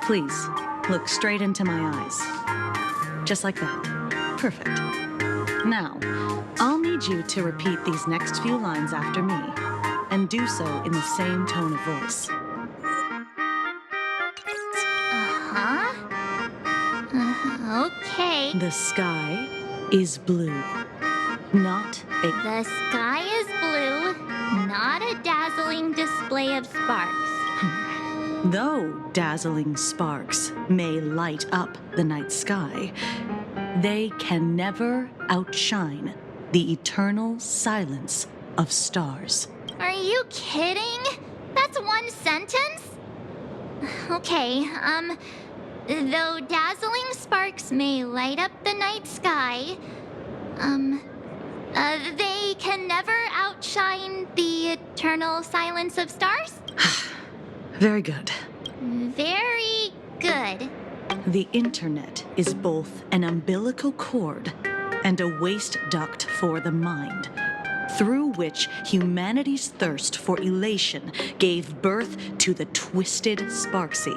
Please, look straight into my eyes. Just like that. Perfect. Now, I'll need you to repeat these next few lines after me, and do so in the same tone of voice. Okay. The sky is blue, not a... The sky is blue, not a dazzling display of sparks. Though dazzling sparks may light up the night sky, they can never outshine the eternal silence of stars. Are you kidding? That's one sentence? Okay, though dazzling sparks may light up the night sky, they can never outshine the eternal silence of stars? Very good. Very good. The internet is both an umbilical cord and a waste duct for the mind, through which humanity's thirst for elation gave birth to the twisted Sparksy.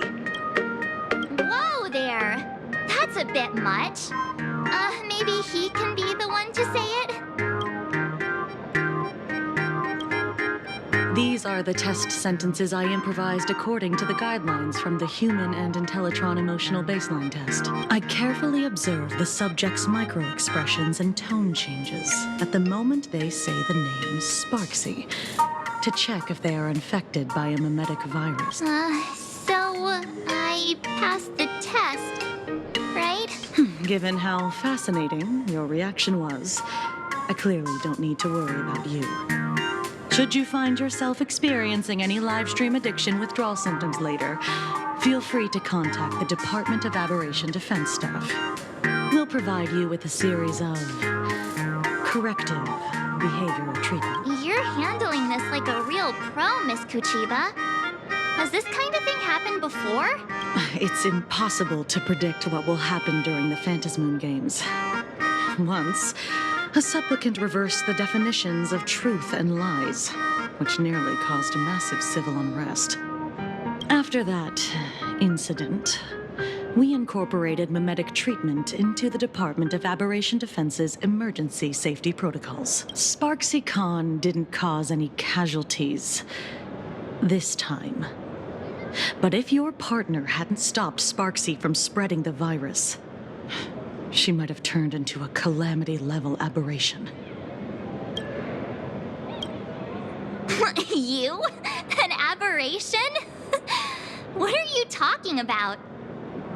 Whoa there! That's a bit much. Maybe he can be the one to say it? These are the test sentences I improvised according to the guidelines from the Human and Intellitron Emotional Baseline Test. I carefully observe the subject's micro-expressions and tone changes at the moment they say the name Sparksy, to check if they are infected by a mimetic virus. So I passed the test, right? Given how fascinating your reaction was, I clearly don't need to worry about you. Should you find yourself experiencing any live stream addiction withdrawal symptoms later, feel free to contact the Department of Aberration Defense staff. We'll provide you with a series of corrective behavioral treatment. You're handling this like a real pro, Miss Kuchiba. Has this kind of thing happened before? It's impossible to predict what will happen during the Phantasmoon Games. Once, a supplicant reversed the definitions of truth and lies, which nearly caused massive civil unrest. After that incident, we incorporated mimetic treatment into the Department of Aberration Defense's emergency safety protocols. Sparksy Khan didn't cause any casualties this time. But if your partner hadn't stopped Sparksy from spreading the virus, she might have turned into a calamity-level aberration. You? An aberration? What are you talking about?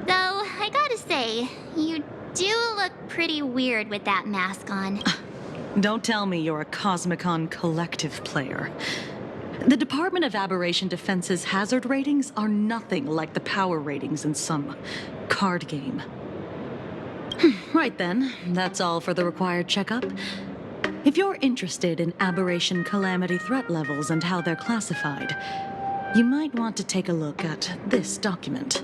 Though, I gotta say, you do look pretty weird with that mask on. Don't tell me you're a Cosmicon collective player. The Department of Aberration Defense's hazard ratings are nothing like the power ratings in some card game. Right then, that's all for the required checkup. If you're interested in aberration calamity threat levels and how they're classified, you might want to take a look at this document.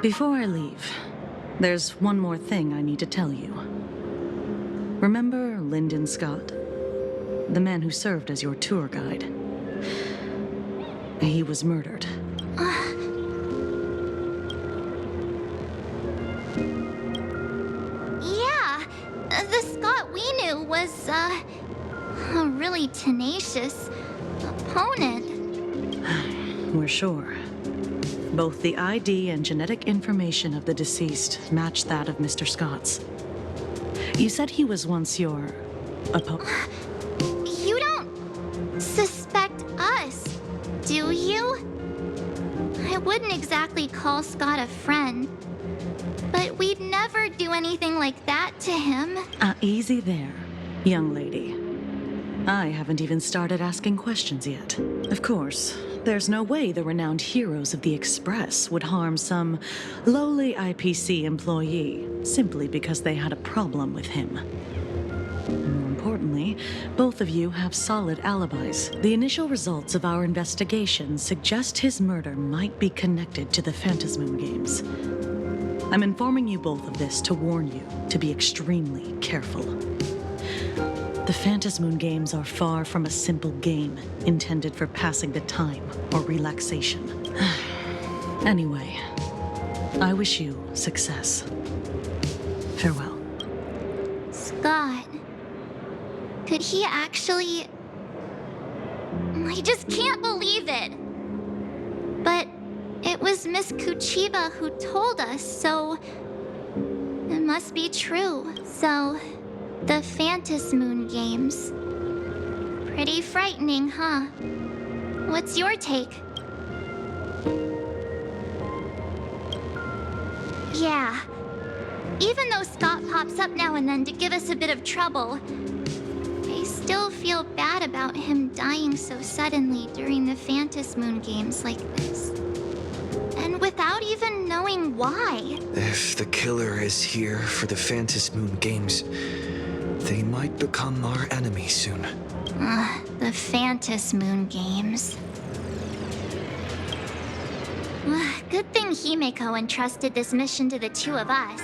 Before I leave, there's one more thing I need to tell you. Remember Lyndon Scott? The man who served as your tour guide. He was murdered. Yeah, the Scott we knew was, a really tenacious opponent. We're sure. Both the ID and genetic information of the deceased match that of Mr. Scott's. You said he was once your opponent. You don't suspect us, do you? I wouldn't exactly call Scott a friend, but we'd never do anything like that to him. Easy there, young lady. I haven't even started asking questions yet. Of course, there's no way the renowned heroes of the Express would harm some lowly IPC employee simply because they had a problem with him. More importantly, both of you have solid alibis. The initial results of our investigation suggest his murder might be connected to the Phantasmoon Games. I'm informing you both of this to warn you to be extremely careful. The Phantasmoon Games are far from a simple game intended for passing the time or relaxation. Anyway, I wish you success. Farewell. Scott. Could he actually... I just can't believe it. But it was Miss Kuchiba who told us, so... It must be true. So, the Phantasmoon Games. Pretty frightening, huh? What's your take? Yeah. Even though Scott pops up now and then to give us a bit of trouble, I still feel bad about him dying so suddenly during the Phantasmoon Games like this. And without even knowing why. If the killer is here for the Phantasmoon Games, they might become our enemy soon. The Phantasmoon Games. Good thing Himeko entrusted this mission to the two of us.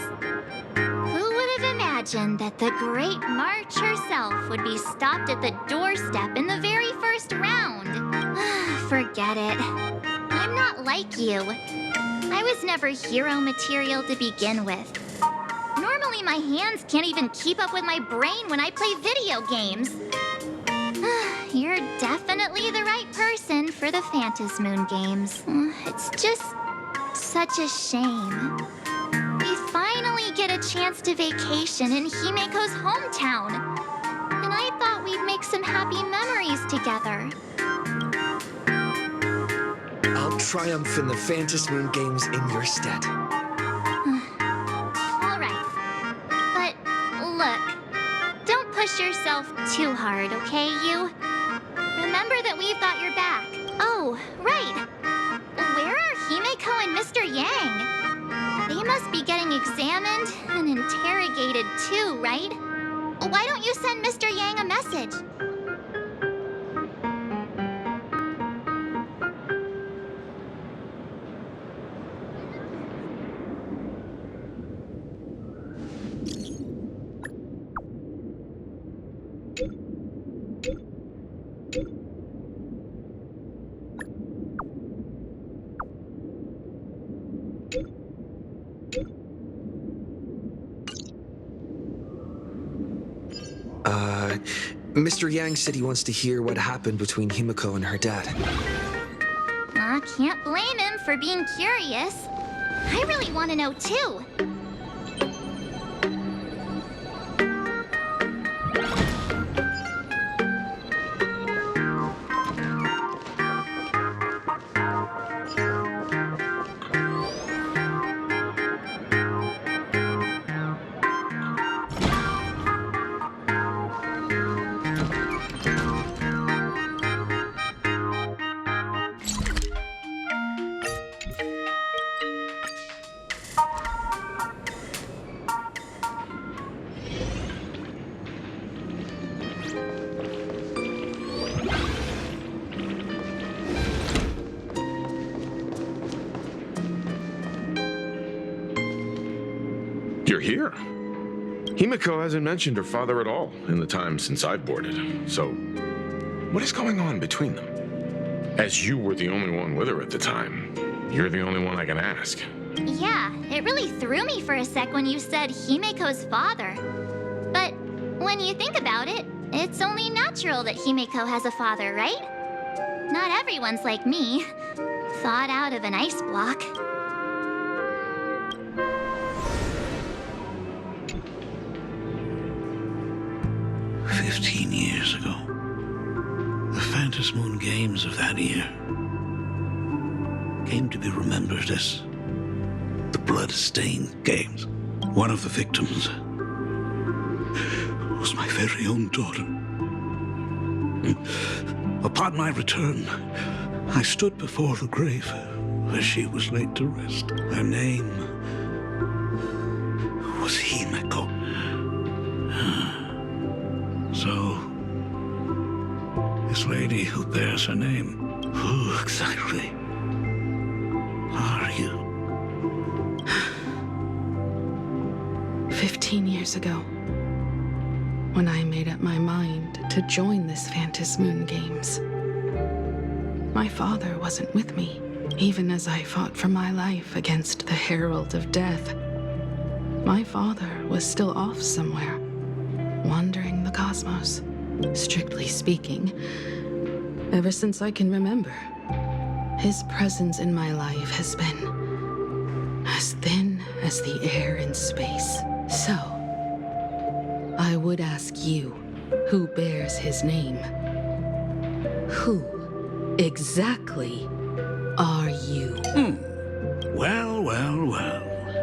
Who would have imagined that the Great March herself would be stopped at the doorstep in the very first round? Forget it. I'm not like you. I was never hero material to begin with. Normally my hands can't even keep up with my brain when I play video games. You're definitely the right person for the Phantasmoon Games. It's just such a shame. We finally get a chance to vacation in Himeko's hometown. And I thought we'd make some happy memories together. I'll triumph in the Phantasmoon Games in your stead. All right. But look, don't push yourself too hard, okay, you? Remember that we've got your back. Oh, right. Where are Himeko and Mr. Yang? They must be getting examined and interrogated too, right? Why don't you send Mr. Yang a message? Mr. Yang said he wants to hear what happened between Himeko and her dad. I can't blame him for being curious. I really want to know too. You're here. Himeko hasn't mentioned her father at all in the time since I've boarded. So, what is going on between them? As you were the only one with her at the time, you're the only one I can ask. Yeah, it really threw me for a sec when you said Himeko's father. But when you think about it, it's only natural that Himeko has a father, right? Not everyone's like me, thawed out of an ice block. Years ago, the Phantasmoon Games of that year came to be remembered as the Blood-Stained Games. One of the victims was my very own daughter. Upon my return, I stood before the grave where she was laid to rest. Her name was Himeko. So, this lady who bears her name, who exactly are you? 15 years ago, when I made up my mind to join this Phantasmoon Games. My father wasn't with me, even as I fought for my life against the Herald of Death. My father was still off somewhere, wandering the cosmos. Strictly speaking, ever since I can remember, his presence in my life has been as thin as the air in space. So, I would ask you, who bears his name? Who exactly are you? Well, well, well.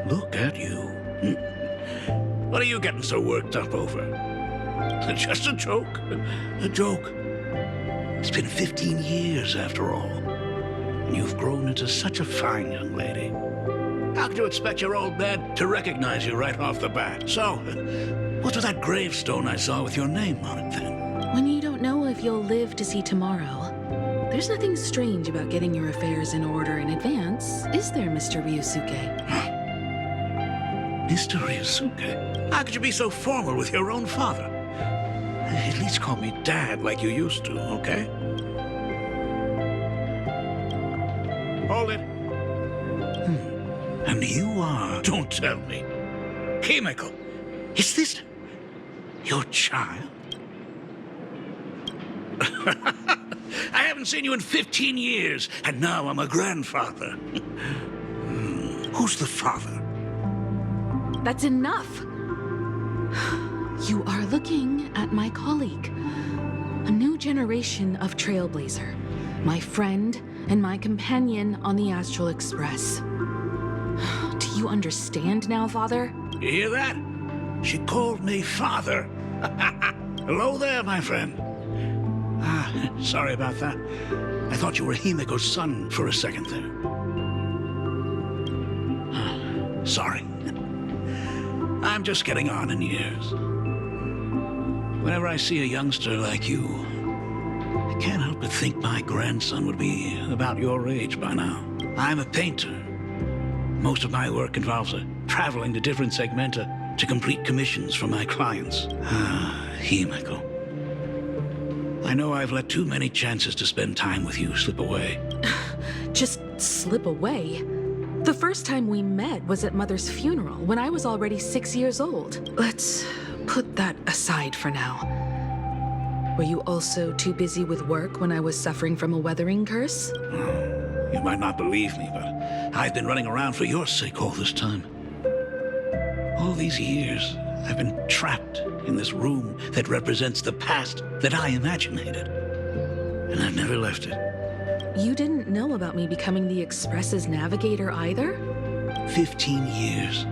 Look at you. What are you getting so worked up over? Just a joke. A joke. It's been 15 years after all. And you've grown into such a fine young lady. How could you expect your old man to recognize you right off the bat? So, what's with that gravestone I saw with your name on it then? When you don't know if you'll live to see tomorrow, there's nothing strange about getting your affairs in order in advance, is there, Mr. Ryusuke? Mr. Ryusuke? How could you be so formal with your own father? At least call me Dad like you used to, okay? Hold it. And you are, don't tell me, Himeko. Is this your child? I haven't seen you in 15 years, and now I'm a grandfather. Who's the father? That's enough! You are looking at my colleague, a new generation of trailblazer, my friend and my companion on the Astral Express. Do you understand now, Father? You hear that? She called me father. Hello there, my friend. Sorry about that. I thought you were Himeko's son for a second there. Sorry. I'm just getting on in years. Whenever I see a youngster like you, I can't help but think my grandson would be about your age by now. I'm a painter. Most of my work involves traveling to different segmenta to complete commissions for my clients. Himeko. I know I've let too many chances to spend time with you slip away. Just slip away? The first time we met was at Mother's funeral, when I was already 6 years old. Let's put that aside for now. Were you also too busy with work when I was suffering from a weathering curse? You might not believe me, but I've been running around for your sake all this time. All these years, I've been trapped in this room that represents the past that I imaginated. And I've never left it. You didn't know about me becoming the Express's navigator either? 15 years.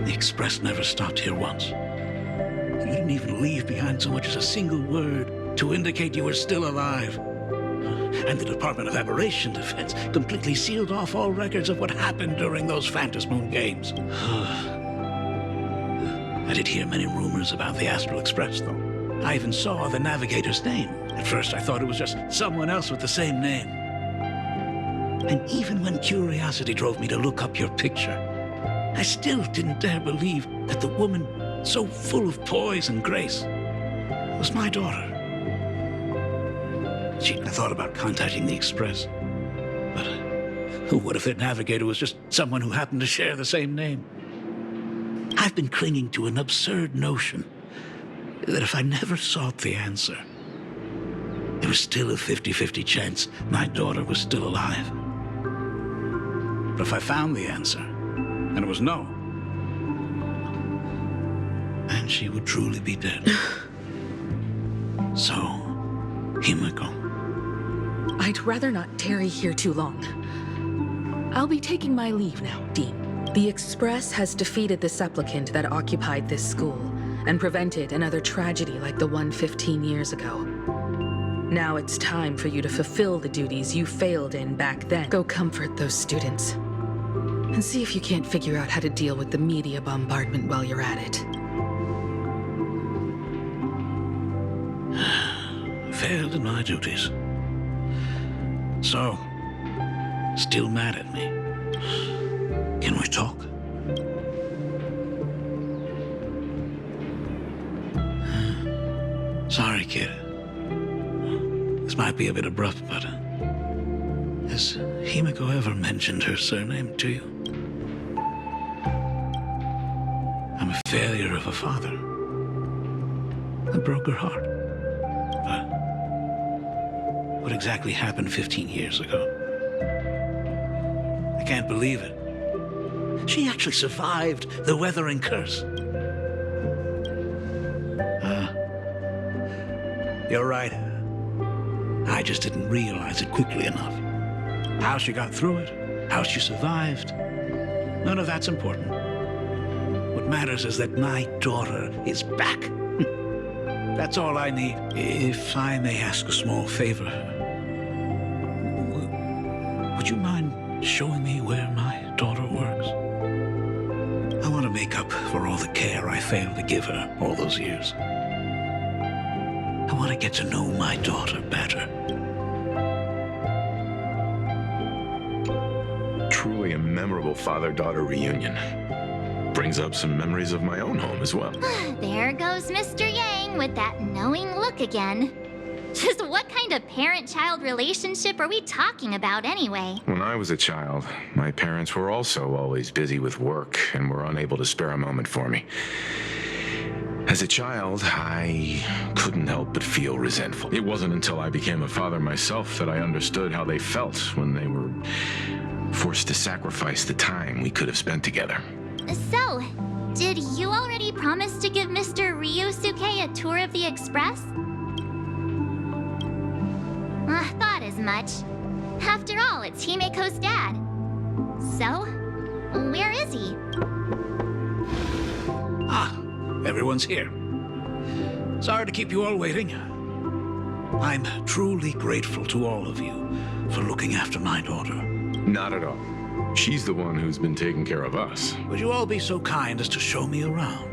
The Express never stopped here once. You didn't even leave behind so much as a single word to indicate you were still alive. And the Department of Aberration Defense completely sealed off all records of what happened during those Phantasmoon Games. I did hear many rumors about the Astral Express, though. I even saw the navigator's name. At first, I thought it was just someone else with the same name. And even when curiosity drove me to look up your picture, I still didn't dare believe that the woman so full of poise and grace was my daughter. I thought about contacting the Express, but what if their navigator was just someone who happened to share the same name? I've been clinging to an absurd notion that if I never sought the answer, there was still a 50-50 chance my daughter was still alive. But if I found the answer, and it was no, then she would truly be dead. So, Himeko. I'd rather not tarry here too long. I'll be taking my leave now, Dean. The Express has defeated the supplicant that occupied this school and prevented another tragedy like the one 15 years ago. Now it's time for you to fulfill the duties you failed in back then. Go comfort those students. And see if you can't figure out how to deal with the media bombardment while you're at it. Failed in my duties. So, still mad at me. Can we talk? Sorry, kid. This might be a bit abrupt, but has Himeko ever mentioned her surname to you? I'm a failure of a father. I broke her heart. But what exactly happened 15 years ago? I can't believe it. She actually survived the weathering curse. You're right. I just didn't realize it quickly enough. How she got through it, how she survived, none of that's important. What matters is that my daughter is back. That's all I need. If I may ask a small favor, would you mind showing me where my daughter works? I want to make up for all the care I failed to give her all those years. I want to get to know my daughter better. Truly a memorable father-daughter reunion. Brings up some memories of my own home as well. There goes Mr. Yang with that knowing look again. Just what kind of parent-child relationship are we talking about anyway? When I was a child, my parents were also always busy with work and were unable to spare a moment for me. As a child, I couldn't help but feel resentful. It wasn't until I became a father myself that I understood how they felt when they were forced to sacrifice the time we could have spent together. So, did you already promise to give Mr. Ryusuke a tour of the Express? Thought as much. After all, it's Himeko's dad. So, where is he? Everyone's here. Sorry to keep you all waiting. I'm truly grateful to all of you for looking after my daughter. Not at all. She's the one who's been taking care of us. Would you all be so kind as to show me around?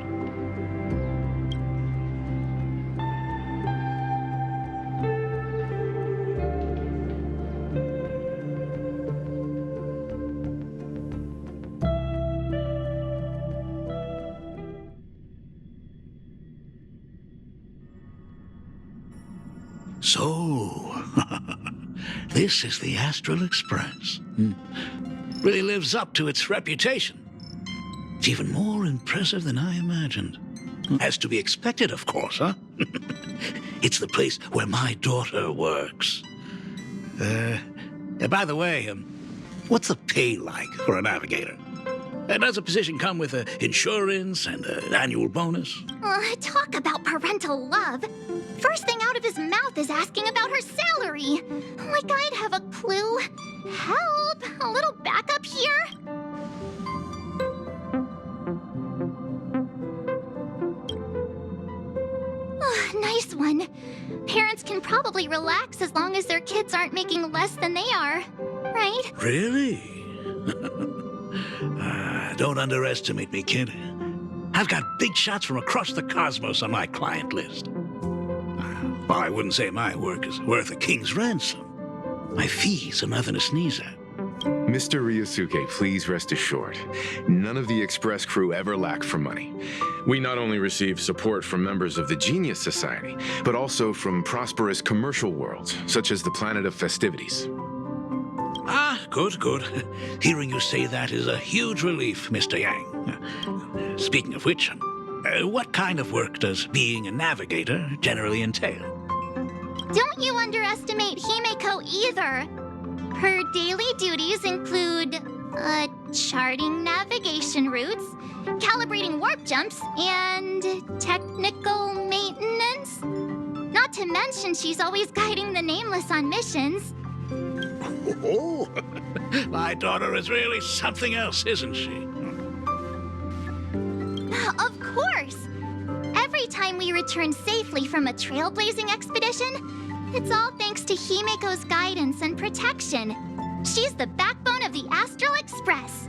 So, this is the Astral Express. Really lives up to its reputation. It's even more impressive than I imagined. As to be expected, of course, huh? It's the place where my daughter works. By the way, what's the pay like for a navigator? Does the position come with insurance and an annual bonus? Talk about parental love. First thing out of his mouth is asking about her salary. Like I'd have a clue. Help! A little backup here? Nice one. Parents can probably relax as long as their kids aren't making less than they are, right? Really? Don't underestimate me, kid. I've got big shots from across the cosmos on my client list. Well, I wouldn't say my work is worth a king's ransom. My fees are nothing to sneeze at. Mr. Ryusuke, please rest assured, none of the Express crew ever lack for money. We not only receive support from members of the Genius Society, but also from prosperous commercial worlds, such as the Planet of Festivities. Good. Hearing you say that is a huge relief, Mr. Yang. Speaking of which, what kind of work does being a navigator generally entail? Don't you underestimate Himeko either. Her daily duties include, charting navigation routes, calibrating warp jumps, and technical maintenance. Not to mention she's always guiding the Nameless on missions. Oh, my daughter is really something else, isn't she? Of course! Every time we return safely from a trailblazing expedition, it's all thanks to Himeko's guidance and protection. She's the backbone of the Astral Express.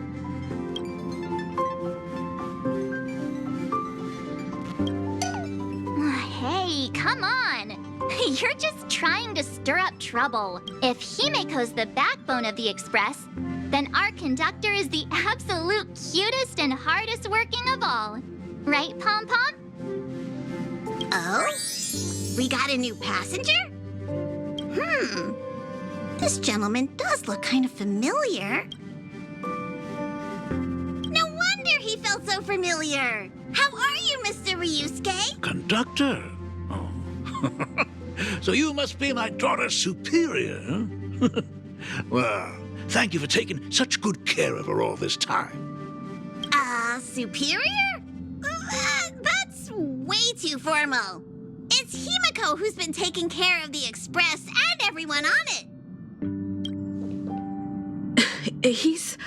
Hey, come on! You're just trying to stir up trouble. If Himeko's the backbone of the Express, then our conductor is the absolute cutest and hardest working of all. Right, Pom Pom? Oh? We got a new passenger? This gentleman does look kind of familiar. No wonder he felt so familiar. How are you, Mr. Ryusuke? Conductor? Oh. So you must be my daughter's superior, huh? Well, thank you for taking such good care of her all this time. Superior? That's way too formal. It's Himeko who's been taking care of the Express and everyone on it. He's...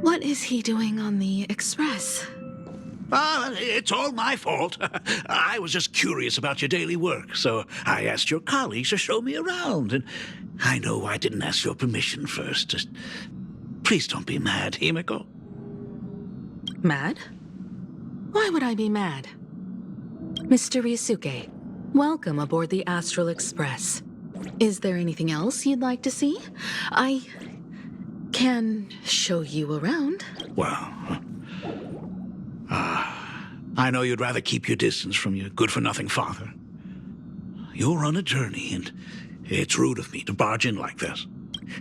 What is he doing on the Express? It's all my fault. I was just curious about your daily work, so I asked your colleagues to show me around. And I know I didn't ask your permission first. Just please don't be mad, Himeko. Mad? Why would I be mad? Mr. Ryusuke, welcome aboard the Astral Express. Is there anything else you'd like to see? I can show you around. Well, I know you'd rather keep your distance from your good-for-nothing father. You're on a journey, and it's rude of me to barge in like this.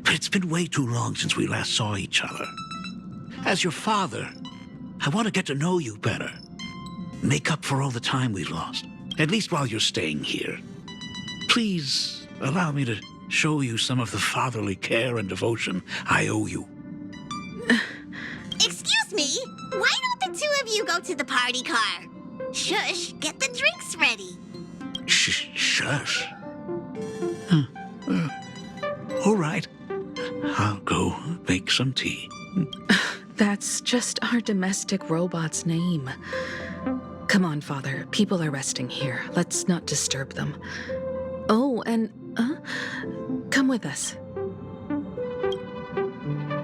But it's been way too long since we last saw each other. As your father, I want to get to know you better. Make up for all the time we've lost, at least while you're staying here. Please allow me to show you some of the fatherly care and devotion I owe you. Excuse me? Why don't the two of you go to the party car? Shush, get the drinks ready. Shush. All right. I'll go make some tea. That's just our domestic robot's name. Come on, Father. People are resting here. Let's not disturb them. Oh, and, come with us.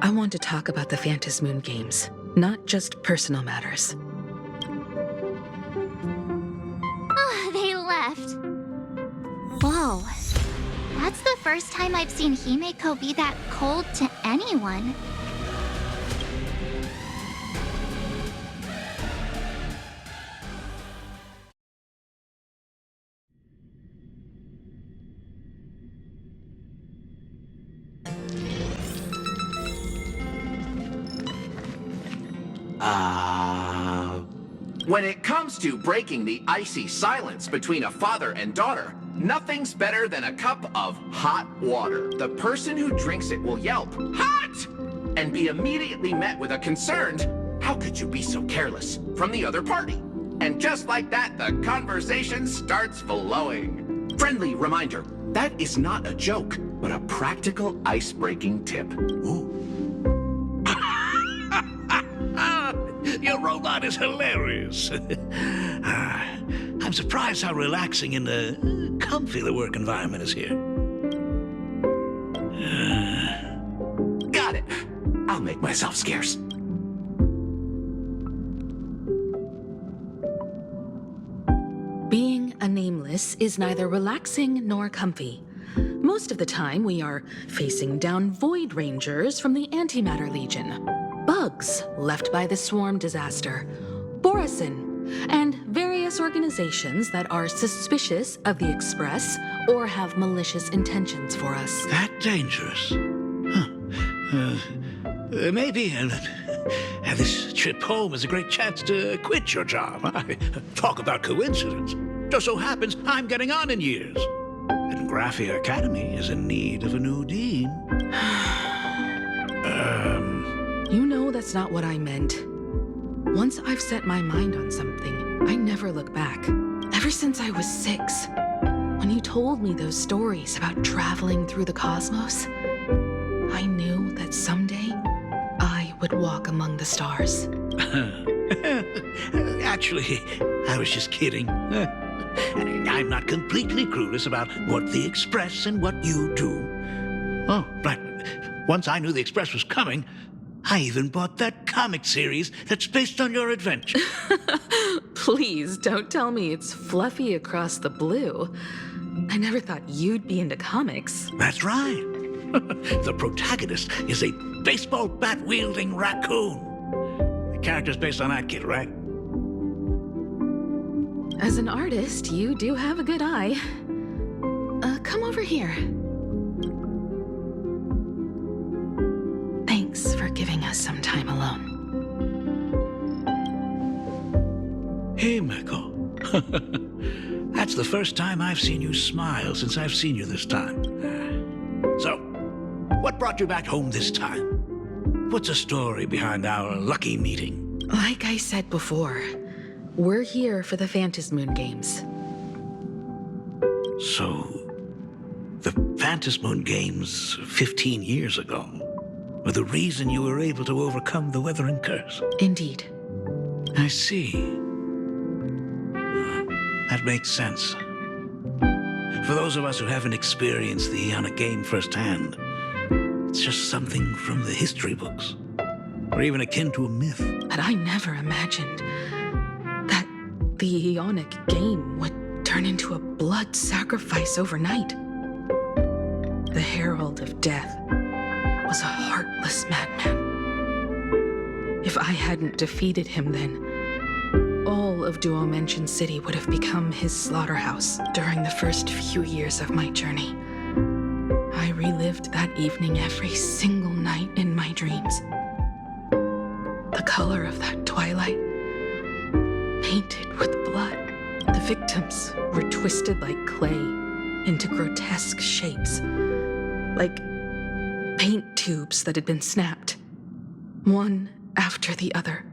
I want to talk about the Phantasmoon Games, not just personal matters. Oh, they left. Whoa. That's the first time I've seen Himeko be that cold to anyone. When it comes to breaking the icy silence between a father and daughter, nothing's better than a cup of hot water. The person who drinks it will yelp, "Hot!" and be immediately met with a concerned, "How could you be so careless?" from the other party. And just like that, the conversation starts flowing. Friendly reminder, that is not a joke, but a practical ice-breaking tip. Ooh. Your robot is hilarious. I'm surprised how relaxing and comfy the work environment is here. Got it. I'll make myself scarce. Being a nameless is neither relaxing nor comfy. Most of the time, we are facing down Void Rangers from the Antimatter Legion, bugs left by the Swarm disaster, Borisin, and various organizations that are suspicious of the Express or have malicious intentions for us. That dangerous? Maybe this trip home is a great chance to quit your job. Talk about coincidence. Just so happens I'm getting on in years. And Graphia Academy is in need of a new dean. You know that's not what I meant. Once I've set my mind on something, I never look back. Ever since I was 6, when you told me those stories about traveling through the cosmos, I knew that someday I would walk among the stars. Actually, I was just kidding. I'm not completely clueless about what the Express and what you do. Oh, but once I knew the Express was coming, I even bought that comic series that's based on your adventure. Please don't tell me it's fluffy across the blue. I never thought you'd be into comics. That's right. The protagonist is a baseball bat-wielding raccoon. The character's based on that kid, right? As an artist, you do have a good eye. Come over here. Thanks for giving us some time alone. Himeko. That's the first time I've seen you smile since I've seen you this time. So, what brought you back home this time? What's the story behind our lucky meeting? Like I said before, we're here for the Phantasmoon Games. So, the Phantasmoon Games 15 years ago were the reason you were able to overcome the Weathering Curse? Indeed. I see. That makes sense. For those of us who haven't experienced the Ionic game firsthand, it's just something from the history books, or even akin to a myth. But I never imagined that the Ionic game would turn into a blood sacrifice overnight. The Herald of Death was a heartless madman. If I hadn't defeated him then, all of Duomension City would have become his slaughterhouse. During the first few years of my journey, I relived that evening every single night in my dreams. The color of that twilight, painted with blood. The victims were twisted like clay into grotesque shapes, like paint tubes that had been snapped, one after the other.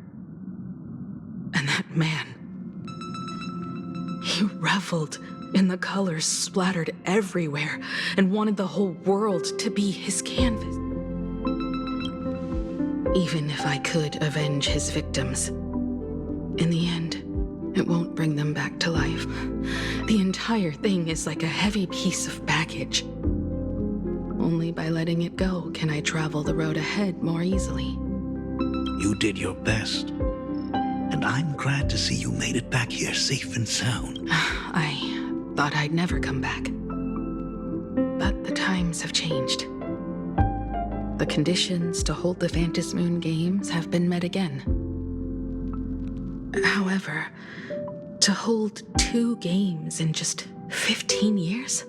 And that man, he reveled in the colors splattered everywhere and wanted the whole world to be his canvas. Even if I could avenge his victims, in the end, it won't bring them back to life. The entire thing is like a heavy piece of baggage. Only by letting it go can I travel the road ahead more easily. You did your best. And I'm glad to see you made it back here safe and sound. I thought I'd never come back. But the times have changed. The conditions to hold the Phantasmoon Games have been met again. However, to hold 2 games in just 15 years?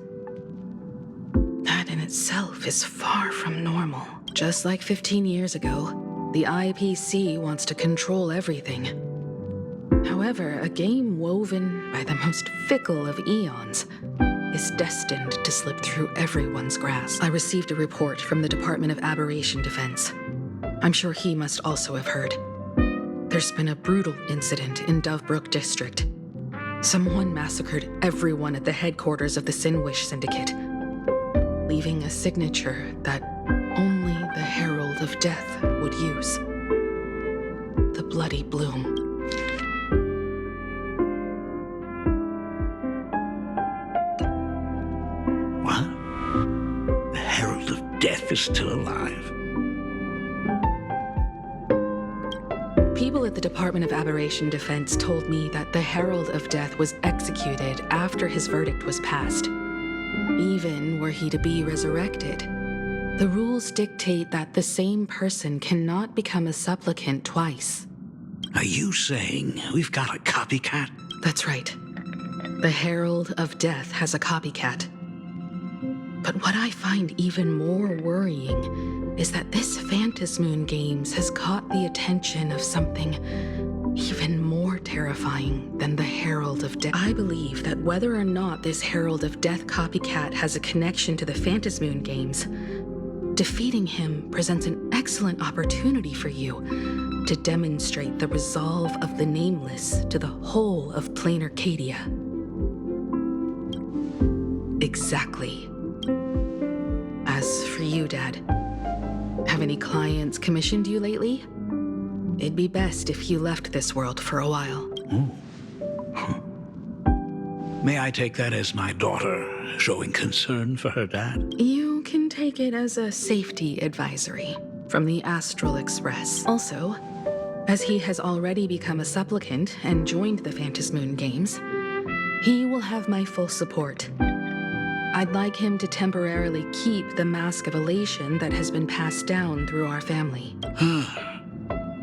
That in itself is far from normal. Just like 15 years ago, the IPC wants to control everything. However, a game woven by the most fickle of eons is destined to slip through everyone's grasp. I received a report from the Department of Aberration Defense. I'm sure he must also have heard. There's been a brutal incident in Dovebrook District. Someone massacred everyone at the headquarters of the Sinwish Syndicate, leaving a signature that only the Herald of Death would use. The Bloody Bloom. What? The Herald of Death is still alive. People at the Department of Aberration Defense told me that the Herald of Death was executed after his verdict was passed. Even were he to be resurrected, the rules dictate that the same person cannot become a supplicant twice. Are you saying we've got a copycat? That's right. The Herald of Death has a copycat. But what I find even more worrying is that this Phantasmoon Games has caught the attention of something even more terrifying than the Herald of Death. I believe that whether or not this Herald of Death copycat has a connection to the Phantasmoon Games, defeating him presents an excellent opportunity for you to demonstrate the resolve of the Nameless to the whole of Planarcadia. Exactly. As for you, Dad, have any clients commissioned you lately? It'd be best if you left this world for a while. May I take that as my daughter showing concern for her dad? You can take it as a safety advisory from the Astral Express. Also, as he has already become a supplicant and joined the Phantasmoon Games, he will have my full support. I'd like him to temporarily keep the mask of elation that has been passed down through our family.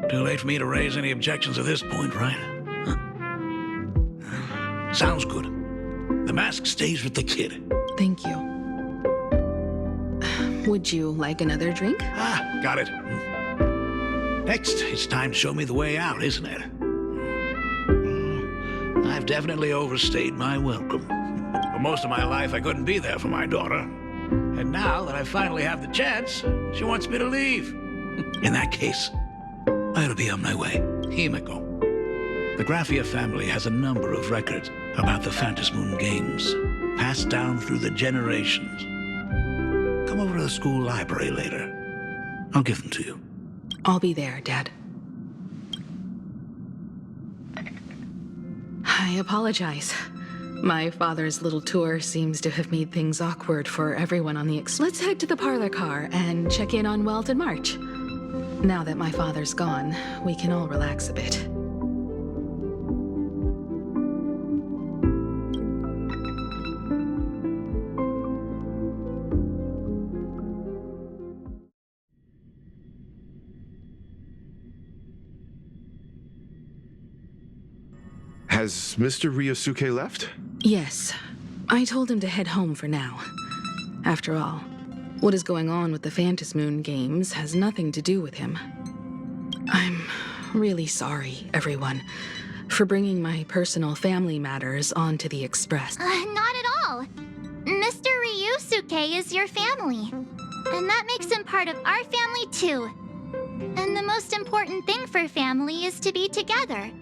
Too late for me to raise any objections at this point, right? Sounds good. The mask stays with the kid. Thank you. Would you like another drink? Ah, got it. Next, it's time to show me the way out, isn't it? I've definitely overstayed my welcome. For most of my life, I couldn't be there for my daughter. And now that I finally have the chance, she wants me to leave. In that case, I ought to be on my way. Himeko. The Graphia family has a number of records about the Phantasmoon games, passed down through the generations. Come over to the school library later. I'll give them to you. I'll be there, Dad. I apologize. My father's little tour seems to have made things awkward for everyone on the Let's head to the parlor car and check in on Welt and March. Now that my father's gone, we can all relax a bit. Has Mr. Ryosuke left? Yes. I told him to head home for now. After all, what is going on with the Phantasmoon games has nothing to do with him. I'm really sorry, everyone, for bringing my personal family matters onto the Express. Not at all. Mr. Ryusuke is your family. And that makes him part of our family, too. And the most important thing for family is to be together.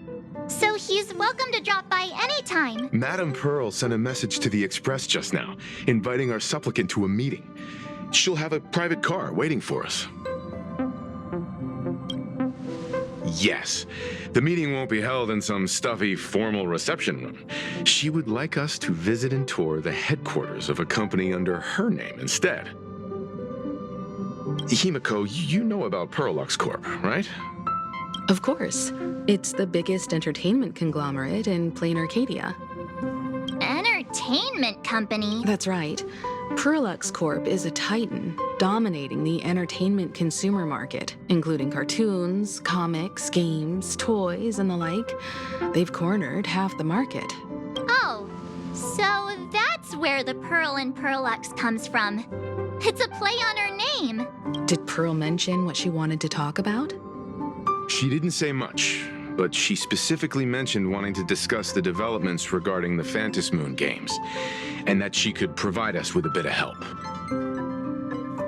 So he's welcome to drop by anytime. Madame Pearl sent a message to the Express just now, inviting our supplicant to a meeting. She'll have a private car waiting for us. Yes, the meeting won't be held in some stuffy, formal reception room. She would like us to visit and tour the headquarters of a company under her name instead. Himeko, you know about Pearlux Corp, right? Of course. It's the biggest entertainment conglomerate in Planarcadia. Entertainment company? That's right. Pearlux Corp is a titan, dominating the entertainment consumer market, including cartoons, comics, games, toys, and the like. They've cornered half the market. Oh, so that's where the Pearl in Pearlux comes from. It's a play on her name. Did Pearl mention what she wanted to talk about? She didn't say much, but she specifically mentioned wanting to discuss the developments regarding the Phantasmoon games, and that she could provide us with a bit of help.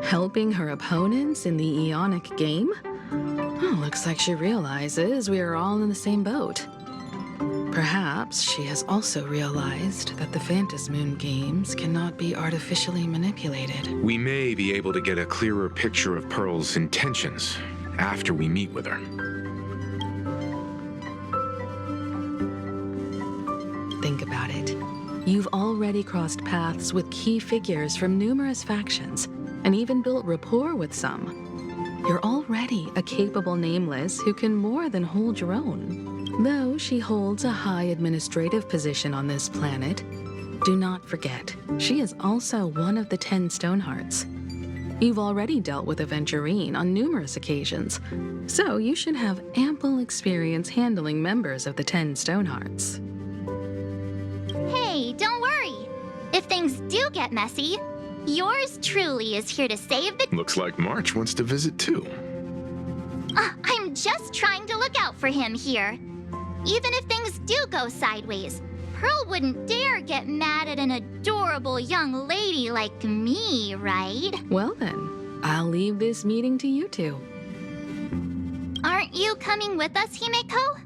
Helping her opponents in the Eonic game? Oh, looks like she realizes we are all in the same boat. Perhaps she has also realized that the Phantasmoon games cannot be artificially manipulated. We may be able to get a clearer picture of Pearl's intentions after we meet with her. Think about it. You've already crossed paths with key figures from numerous factions, and even built rapport with some. You're already a capable nameless who can more than hold your own. Though she holds a high administrative position on this planet, do not forget, she is also one of the 10 Stonehearts. You've already dealt with Aventurine on numerous occasions, so you should have ample experience handling members of the 10 Stonehearts. Hey, don't worry. If things do get messy, yours truly is here to save the... Looks like March wants to visit too. I'm just trying to look out for him here. Even if things do go sideways, Pearl wouldn't dare get mad at an adorable young lady like me, right? Well then, I'll leave this meeting to you two. Aren't you coming with us, Himeko?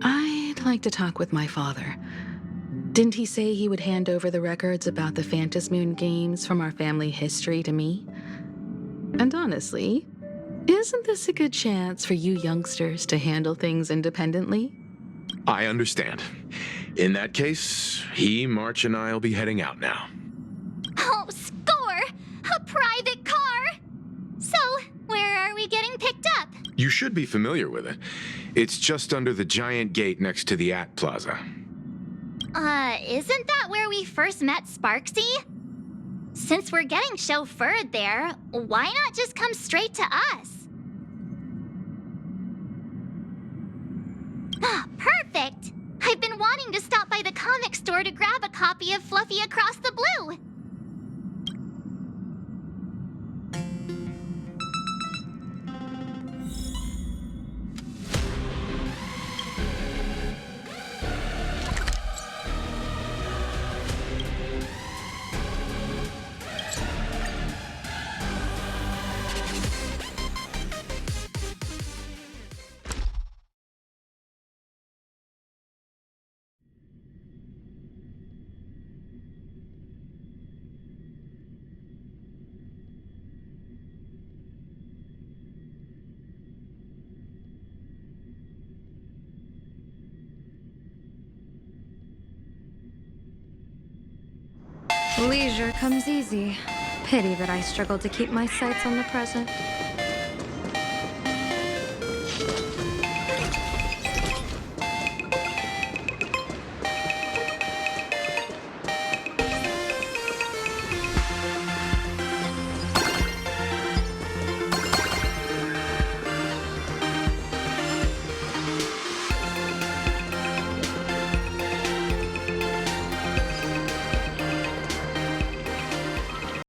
I'd like to talk with my father. Didn't he say he would hand over the records about the Phantasmoon games from our family history to me? And honestly, isn't this a good chance for you youngsters to handle things independently? I understand. In that case, March, and I'll be heading out now. Oh, score! A private car! So, where are we getting picked up? You should be familiar with it. It's just under the giant gate next to the At Plaza. Isn't that where we first met Sparksy? Since we're getting chauffeured there, why not just come straight to us? Perfect! I've been wanting to stop by the comic bookstore to grab a copy of Fluffy Across the Blue. Leisure comes easy. Pity that I struggle to keep my sights on the present.